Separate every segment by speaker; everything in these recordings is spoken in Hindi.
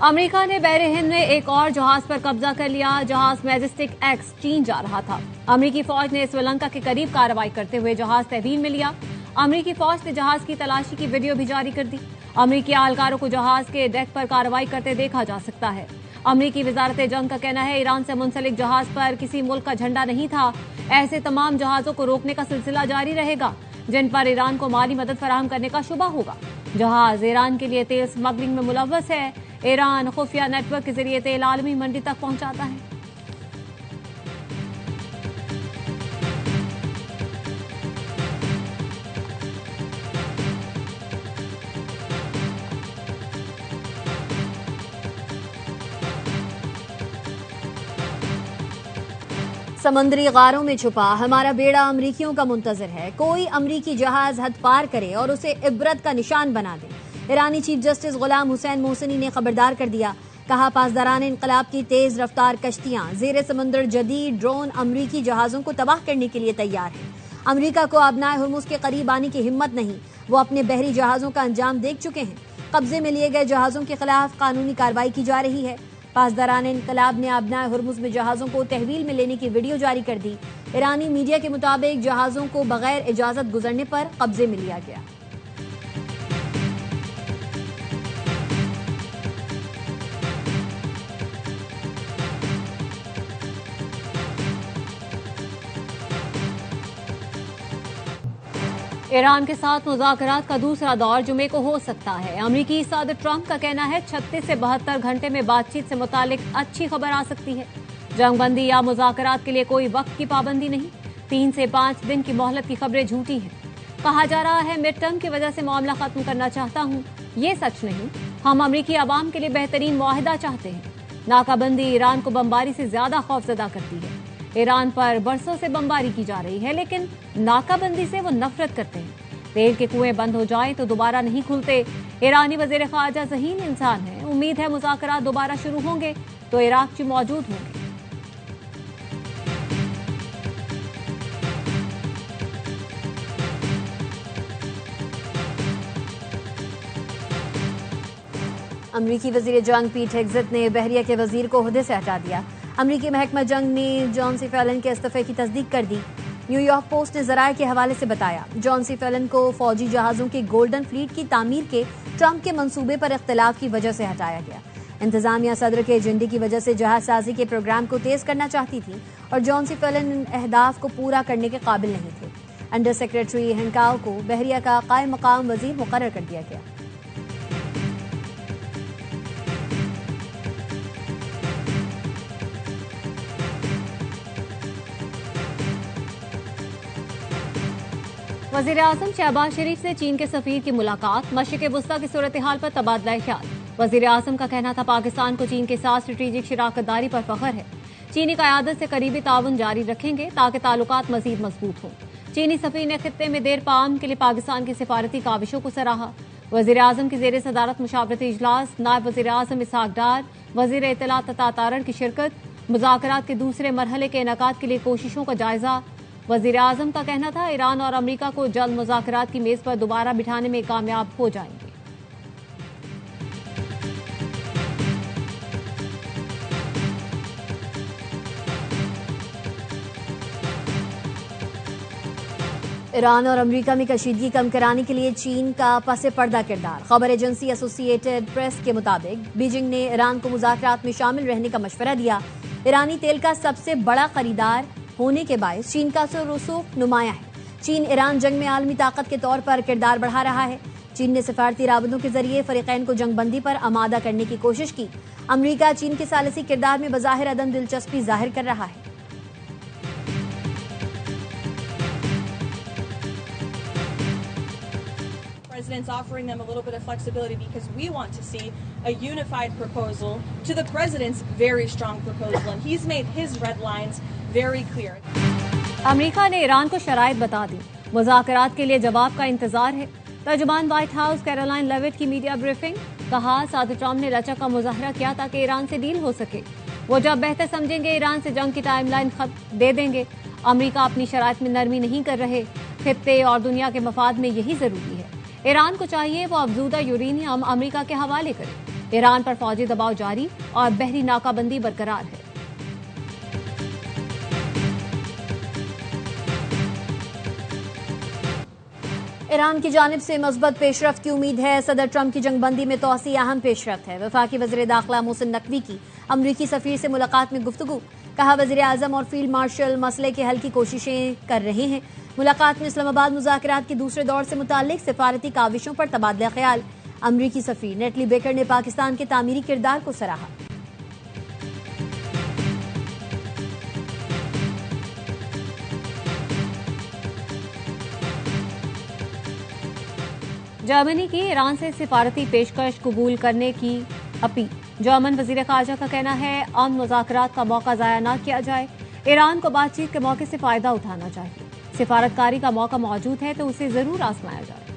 Speaker 1: अमेरिका ने बहरे हिंद में एक और जहाज पर कब्जा कर लिया। जहाज मैजेस्टिक एक्स चीन जा रहा था। अमेरिकी फौज ने श्रीलंका के करीब कार्रवाई करते हुए जहाज तहवील में लिया। अमेरिकी फौज ने जहाज की तलाशी की वीडियो भी जारी कर दी। अमेरिकी एहलकारों को जहाज के डेक पर कार्रवाई करते देखा जा सकता है। अमेरिकी वजारत जंग का कहना है ईरान से मुंसलिक जहाज पर किसी मुल्क का झंडा नहीं था। ऐसे तमाम जहाजों को रोकने का सिलसिला जारी रहेगा जिन पर ईरान को माली मदद फराहम करने का शुबा होगा। जहाज ईरान के लिए तेल स्मगलिंग में मुलव्वस है। ईरान खुफिया नेटवर्क के जरिए तेल आलमी मंडी तक पहुंचाता है। समुद्री गारों में छुपा हमारा बेड़ा अमरीकियों का मुंतजर है। कोई अमरीकी जहाज हद पार करे और उसे इबरत का निशान बना दे। ईरानी चीफ जस्टिस गुलाम हुसैन मोहसिनी ने खबरदार कर दिया। कहा, पासदारान इनकलाब की तेज रफ्तार कश्तियां जेर समुद्र जदीद ड्रोन अमरीकी जहाजों को तबाह करने के लिए तैयार है। अमरीका को अबनाए हुर्मुज के करीब आने की हिम्मत नहीं। वो अपने बहरी जहाजों का अंजाम देख चुके हैं। कब्जे में लिए गए जहाजों के खिलाफ कानूनी कार्रवाई की जा रही है। पासदारान इनकलाब ने अबनाए हुर्मुज में जहाजों को तहवील में लेने की वीडियो जारी कर दी। ईरानी मीडिया के मुताबिक जहाजों को बगैर इजाजत गुजरने पर कब्जे में लिया गया। ईरान के साथ मुज़ाकरात का दूसरा दौर जुमे को हो सकता है। अमरीकी सदर ट्रंप का कहना है 36 से 72 घंटे में बातचीत से मुतालिक अच्छी खबर आ सकती है। जंगबंदी या मुज़ाकरात के लिए कोई वक्त की पाबंदी नहीं। 3 से 5 दिन की मोहलत की खबरें झूठी हैं। कहा जा रहा है मिड टर्म की वजह से मामला खत्म करना चाहता हूं। ये सच नहीं। हम अमरीकी आवाम के लिए बेहतरीन मुआहिदा चाहते हैं। नाकाबंदी ईरान को बमबारी से ज्यादा खौफजदा करती है। ईरान पर बरसों से बमबारी की जा रही है लेकिन नाकाबंदी से वो नफरत करते हैं। तेल के कुएं बंद हो जाएं तो दोबारा नहीं खुलते। ईरानी वजीर ख़ारजा ज़हीन इंसान है। उम्मीद है मुज़ाकरात दोबारा शुरू होंगे तो इराक़ची मौजूद होंगे। अमरीकी वजीर जंग पीट हेग्सेथ ने बहरिया के वजीर को ओहदे से हटा दिया। अमरीकी महकमा जंग ने जॉन सी फेलन के इस्तीफे की तस्दीक कर दी। न्यूयॉर्क पोस्ट ने जराये के हवाले से बताया, जॉन सी फेलन को फौजी जहाजों के गोल्डन फ्लीट की तामीर के ट्रंप के मंसूबे पर इख्तिलाफ की वजह से हटाया गया। इंतजामिया सदर के एजेंडे की वजह से जहाज साजी के प्रोग्राम को तेज करना चाहती थी और जॉन सी फेलन इन अहदाफ को पूरा करने के काबिल नहीं थे। अंडर सेक्रेटरी हेंकाओ को बहरिया का कायम मकाम वजीर मुकर्रर कर दिया गया। वज़ीर आज़म शहबाज शरीफ से चीन के सफीर की मुलाकात। मशरिक़ वुस्ता की सूरत हाल पर तबादला ख्याल। वज़ीर आज़म का कहना था पाकिस्तान को चीन के साथ स्ट्रेटेजिक शराकतदारी पर फख्र है। चीनी क़यादत से करीबी ताउन जारी रखेंगे ताकि ताल्लुकात मज़ीद मजबूत हों। चीनी सफीर ने खित्ते में देर पाम के लिए पाकिस्तान की सिफारती काविशों को सराहा। वज़ीर आज़म की ज़ेर सदारत मुशावरती इजलास। नायब वज़ीर आज़म इसहाक डार, वज़ीर इत्तलात तथा तारण की शिरकत। मुज़ाकरात के दूसरे मरहले के इनेकाद के लिए कोशिशों का जायजा। वज़ीर आज़म का कहना था ईरान और अमरीका को जल्द मुज़ाकरात की मेज पर दोबारा बिठाने में कामयाब हो जाएंगे। ईरान और अमरीका में कशीदगी कम कराने के लिए चीन का पसे पर्दा किरदार। खबर एजेंसी एसोसिएटेड प्रेस के मुताबिक बीजिंग ने ईरान को मुज़ाकरात में शामिल रहने का मशवरा दिया। ईरानी तेल का सबसे बड़ा खरीदार होने के बायस चीन का रसूख नुमाया है। चीन ईरान जंग में आलमी ताकत के तौर पर किरदार बढ़ा रहा है। चीन ने सिफारती राबतों के जरिए फरीकैन को जंगबंदी पर आमादा करने की कोशिश की। अमरीका चीन के सालिसी किरदार में बज़ाहिर अदम दिलचस्पी जाहिर कर रहा है।
Speaker 2: President's offering them a little bit of flexibility because we want to see a unified proposal to the president's very strong proposal, and he's made his red lines very clear.
Speaker 1: America ने ईरान को शराइत बता दी। मुज़ाकरात के लिए जवाब का इंतजार है। तर्जुमान व्हाइट हाउस कैरोलाइन लेविट की मीडिया ब्रीफिंग। कहा, सदर ट्रंप ने लचक का मुजाहरा किया ताकि ईरान से डील हो सके। वो जब बेहतर समझेंगे ईरान से जंग की टाइमलाइन दे देंगे। अमेरिका अपनी शराइत में नरमी नहीं कर रहे। खित्ते और दुनिया के मफाद में यही जरूरी है। ईरान को चाहिए वो अफजूदा यूरेनियम अमेरिका के हवाले करे। ईरान पर फौजी दबाव जारी और बहरी नाकाबंदी बरकरार है। ईरान की जानिब से मज़बूत पेशरफ्त की उम्मीद है। सदर ट्रंप की जंगबंदी में तोसी अहम पेशरफ्त है। वफाकी वज़ीर दाखिला मोहसिन नकवी की अमरीकी सफीर से मुलाकात में गुफ्तगू। कहा वज़ीर आज़म और फील्ड मार्शल मसले के हल की कोशिशें कर रहे हैं। मुलाकात में इस्लामाबाद मुज़ाकरात के दूसरे दौर से मुताल्लिक सिफारती काविशों पर तबादला ख्याल। अमरीकी सफीर नेटली बेकर ने पाकिस्तान के तामीरी किरदार को सराहा। जर्मनी की ईरान से सिफारती पेशकश कबूल करने की अपील। जर्मन वजीर खारजा का कहना है अमन मुज़ाकरात का मौका ज़ाया न किया जाए। ईरान को बातचीत के मौके से फायदा उठाना चाहिए। सिफारतकारी का मौका मौजूद है तो उसे जरूर आजमाया जाए।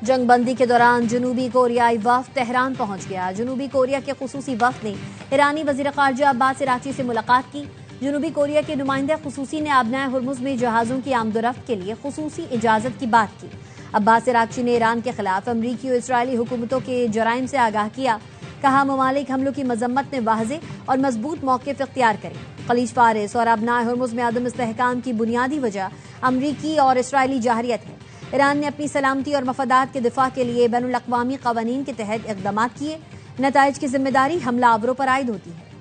Speaker 1: जंगबंदी के दौरान जनूबी कोरियाई वफ्द तेहरान पहुंच गया। जनूबी कोरिया के खुसूसी वफ्द ने ईरानी वजीर खारजा अब्बास इराक्ची से मुलाकात की। जनूबी कोरिया के नुमाइंदा खुसूसी ने आबनाए हुर्मुज में जहाजों की आमदोरफ्त के लिए खुसूसी इजाजत की बात की। अब्बास इराक्ची ने ईरान के खिलाफ अमरीकी और इसराइली हुकूमतों के जराइम से आगाह किया। कहा ममालिक हमलों की मजम्मत में वाज़े और मजबूत मौक़िफ़ इख्तियार करें। खलीज फारिस और आबनाए हुर्मुज में अदम इस्तेहकाम की बुनियादी वजह अमरीकी और इसराइली जाहरियत है। ईरान ने अपनी सलामती और मफादात के दिफा के लिए बैनुल अक़वामी क़वानीन के तहत इक़दाम किए। नताइज की जिम्मेदारी हमलावरों पर आयद होती है।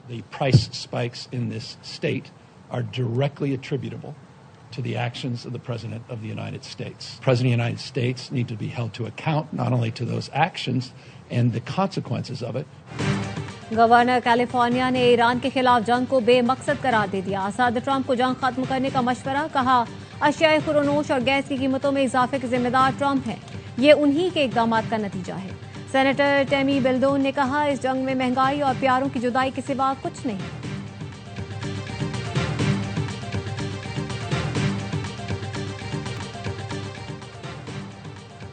Speaker 3: The price spikes in this state are directly attributable to the actions of the President of the United States. The President of the United States need to be held to account not only to those actions and the consequences of it.
Speaker 1: Governor California ने ईरान के खिलाफ जंग को बेमकसद करार दे दिया। सदर ट्रंप को जंग खत्म करने का मशवरा। कहा अशियाए खुरोनोश और गैस की कीमतों में इजाफे के जिम्मेदार ट्रंप हैं। ये उन्हीं के इकदाम का नतीजा है। सेनेटर टेमी बिल्डोन ने कहा इस जंग में महंगाई और प्यारों की जुदाई के सिवा कुछ नहीं।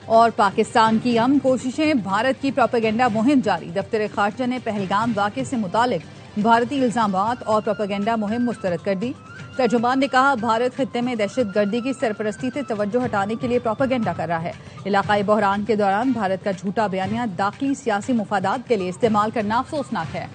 Speaker 4: और पाकिस्तान की अमन कोशिशें, भारत की प्रोपेगेंडा मुहिम जारी। दफ्तर खारजा ने पहलगाम वाक़े से मुतालिक भारतीय इल्जामात और प्रोपेगेंडा मुहिम मुस्तरद कर दी। तर्जुमान ने कहा भारत खित्ते में दहशतगर्दी की सरपरस्ती से तवज्जो हटाने के लिए प्रोपेगेंडा कर रहा है। इलाकाई बहरान के दौरान भारत का झूठा बयानिया दाखिली सियासी मुफादात के लिए इस्तेमाल करना अफसोसनाक है।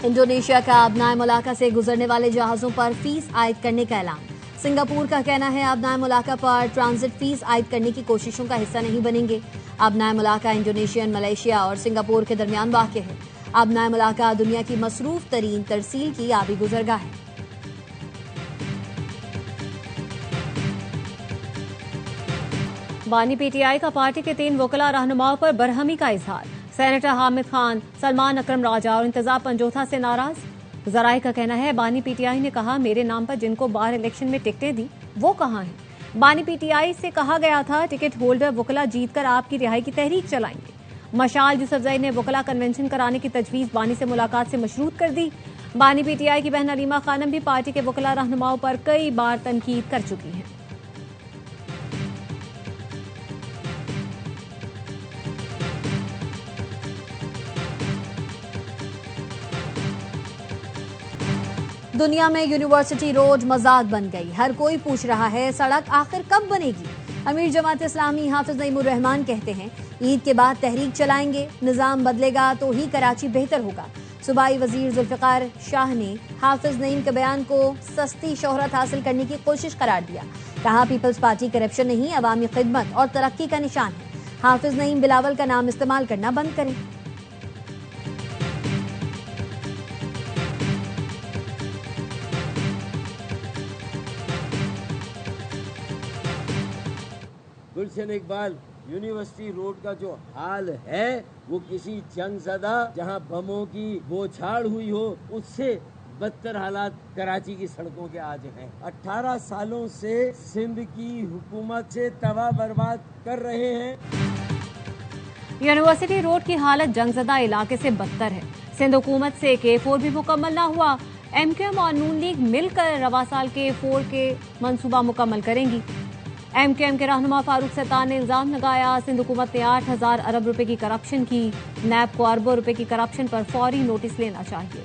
Speaker 1: इंडोनेशिया का आबनाए मुलाका से गुजरने वाले जहाजों पर फीस आयद करने का ऐलान। सिंगापुर का कहना है आबनाए मुलाका पर ट्रांजिट फीस आयद करने की कोशिशों का हिस्सा नहीं बनेंगे। आबनाए मुलाका इंडोनेशिया, मलेशिया और सिंगापुर के दरमियान वाक़ है। आबनाए मुलाका दुनिया की मसरूफ तरीन तरसील की आबी गुजरगाह है। बानी पीटीआई का पार्टी के 3 वकला रहनुमाओं पर बरहमी का इजहार। सेनेटर हामिद खान, सलमान अकरम राजा और इंतजाम पंजोथा से नाराज। जराए का कहना है बानी पीटीआई ने कहा मेरे नाम पर जिनको बार इलेक्शन में टिकटें दी वो कहां हैं। बानी पीटीआई से कहा गया था टिकट होल्डर वकला जीतकर आपकी रिहाई की तहरीक चलाएंगे। मशाल यूसुफजई ने वकला कन्वेंशन कराने की तजवीज बानी से मुलाकात से मशरूत कर दी। बानी पीटीआई की बहन अलीमा खानम भी पार्टी के वकला रहनुमाओं पर कई बार तनकीद कर चुकी हैं। दुनिया में यूनिवर्सिटी रोड मजाक बन गई। हर कोई पूछ रहा है सड़क आखिर कब बनेगी। अमीर जमात इस्लामी हाफिज नईमुर रहमान कहते हैं ईद के बाद तहरीक चलाएंगे। निजाम बदलेगा तो ही कराची बेहतर होगा। सूबाई वजीर जुल्फिकार शाह ने हाफिज नईम के बयान को सस्ती शोहरत हासिल करने की कोशिश करार दिया। कहा पीपल्स पार्टी करप्शन नहीं अवामी खिदमत और तरक्की का निशान है। हाफिज नईम बिलावल का नाम इस्तेमाल करना बंद करें।
Speaker 5: गुलशन इकबाल, यूनिवर्सिटी रोड का जो हाल है वो किसी जंगज़दा जहां बमों की बौछार हुई हो उससे बदतर हालात कराची की सड़कों के आज हैं। 18 सालों से सिंध की हुकूमत से तबाह बर्बाद कर रहे हैं।
Speaker 1: यूनिवर्सिटी रोड की हालत जंगज़दा इलाके से बदतर है। सिंध हुकूमत से K4 भी मुकम्मल न हुआ। MQM और नून लीग मिलकर रवा साल K4 के मंसूबा मुकम्मल करेंगी। एमकेएम के रहनुमा फारूक सत्तार ने इल्जाम लगाया, सिंध हुकूमत ने 8,000 अरब रुपए की करप्शन की। नैब को अरबों रुपए की करप्शन पर फौरी नोटिस लेना चाहिए।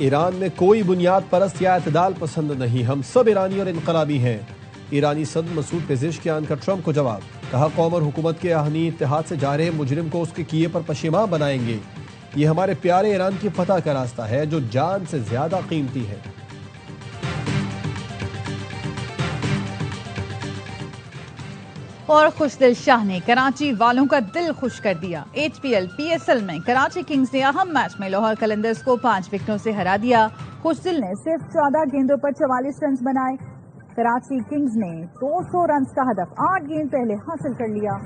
Speaker 6: ईरान में कोई बुनियाद परस्त या अतदाल पसंद नहीं, हम सब ईरानी और इनकलाबी हैं। ईरानी सदर मसूद पेजेश्कियान का ट्रंप को जवाब, कहा कौम और हुकूमत के आहनी इत्तेहाद से जा रहे मुजरिम को उसके किए पर पशेमां बनाएंगे। ये हमारे प्यारे ईरान की फतह का रास्ता है जो जान से ज्यादा कीमती है।
Speaker 4: और खुशदिल शाह ने कराची वालों का दिल खुश कर दिया। HPL PSL में कराची किंग्स ने अहम मैच में लाहौर कलंदर्स को 5 विकेटों से हरा दिया। खुशदिल ने सिर्फ 14 गेंदों पर 44 रन बनाए। कराची किंग्स ने 200 रन का हदफ 8 गेंद पहले हासिल कर लिया।